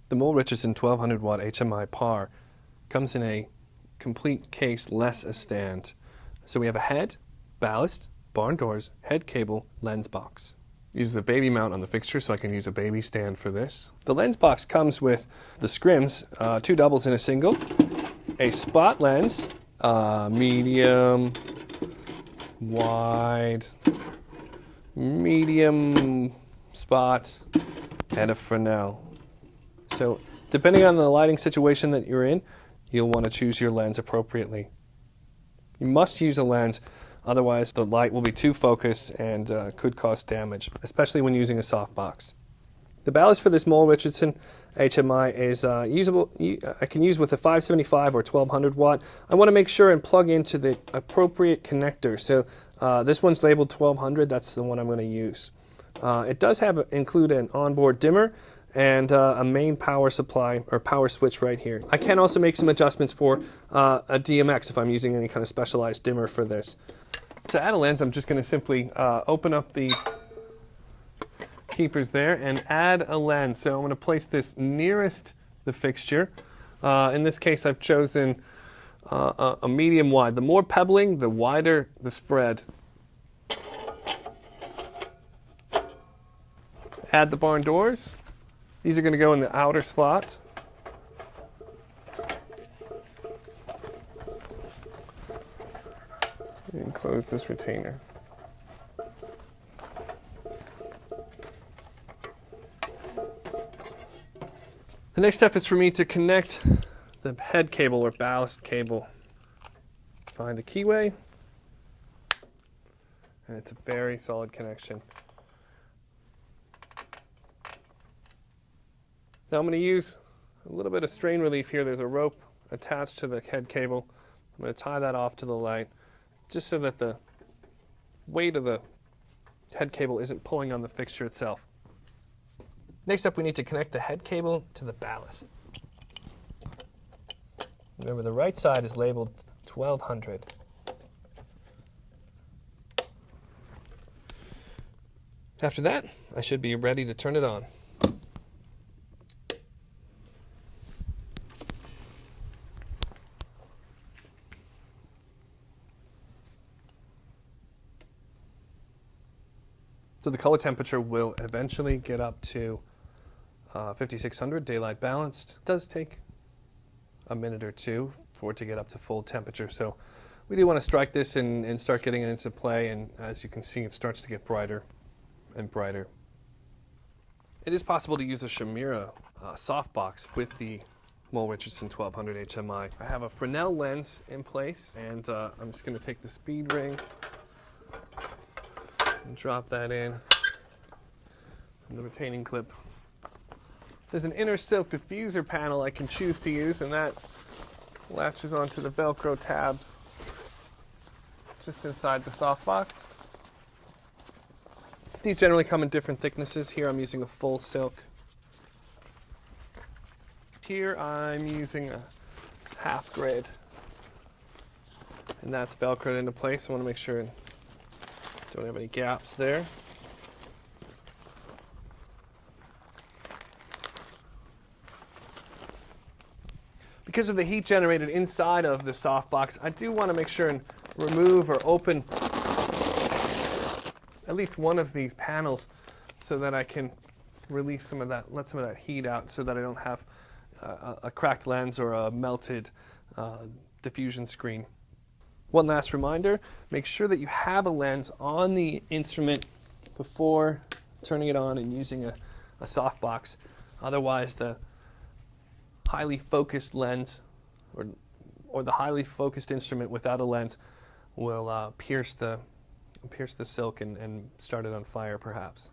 The Mole Richardson 1200 watt HMI par comes in a complete case less a stand. So we have a head, ballast, barn doors, head cable, lens box. Uses a baby mount on the fixture, so I can use a baby stand for this. The lens box comes with the scrims, 2 doubles and a single, a spot lens, medium, wide, medium spot, and a Fresnel. So depending on the lighting situation that you're in, you'll want to choose your lens appropriately. You must use a lens, otherwise the light will be too focused and could cause damage, especially when using a softbox. The ballast for this Mole Richardson HMI is usable. I can use with a 575 or 1200 watt. I want to make sure and plug into the appropriate connector. So this one's labeled 1200. That's the one I'm going to use. It does include an onboard dimmer and a main power supply or power switch right here. I can also make some adjustments for a DMX if I'm using any kind of specialized dimmer for this. To add a lens, I'm just going to simply open up the keepers there and add a lens. So I'm going to place this nearest the fixture. In this case, I've chosen a medium wide. The more pebbling, the wider the spread. Add the barn doors. These are going to go in the outer slot. And close this retainer. The next step is for me to connect the head cable or ballast cable. Find the keyway, and it's a very solid connection. Now I'm going to use a little bit of strain relief here. There's a rope attached to the head cable. I'm going to tie that off to the light just so that the weight of the head cable isn't pulling on the fixture itself. Next up, we need to connect the head cable to the ballast. Remember, the right side is labeled 1200. After that, I should be ready to turn it on. So the color temperature will eventually get up to 5600 daylight balanced. It does take a minute or two for it to get up to full temperature. So we do want to strike this and start getting it into play. And as you can see, it starts to get brighter and brighter. It is possible to use a Chimera softbox with the Mole Richardson 1200 HMI. I have a Fresnel lens in place, and I'm just going to take the speed ring and drop that in the retaining clip. There's an inner silk diffuser panel I can choose to use, and that latches onto the Velcro tabs just inside the softbox. These generally come in different thicknesses. Here I'm using a full silk. Here I'm using a half grid, and that's Velcroed into place. I want to make sure don't have any gaps there. Because of the heat generated inside of the softbox, I do want to make sure and remove or open at least one of these panels so that I can release some of that, let some of that heat out so that I don't have a cracked lens or a melted diffusion screen. One last reminder, make sure that you have a lens on the instrument before turning it on and using a softbox. Otherwise, the highly focused lens or the highly focused instrument without a lens will pierce the silk and start it on fire perhaps.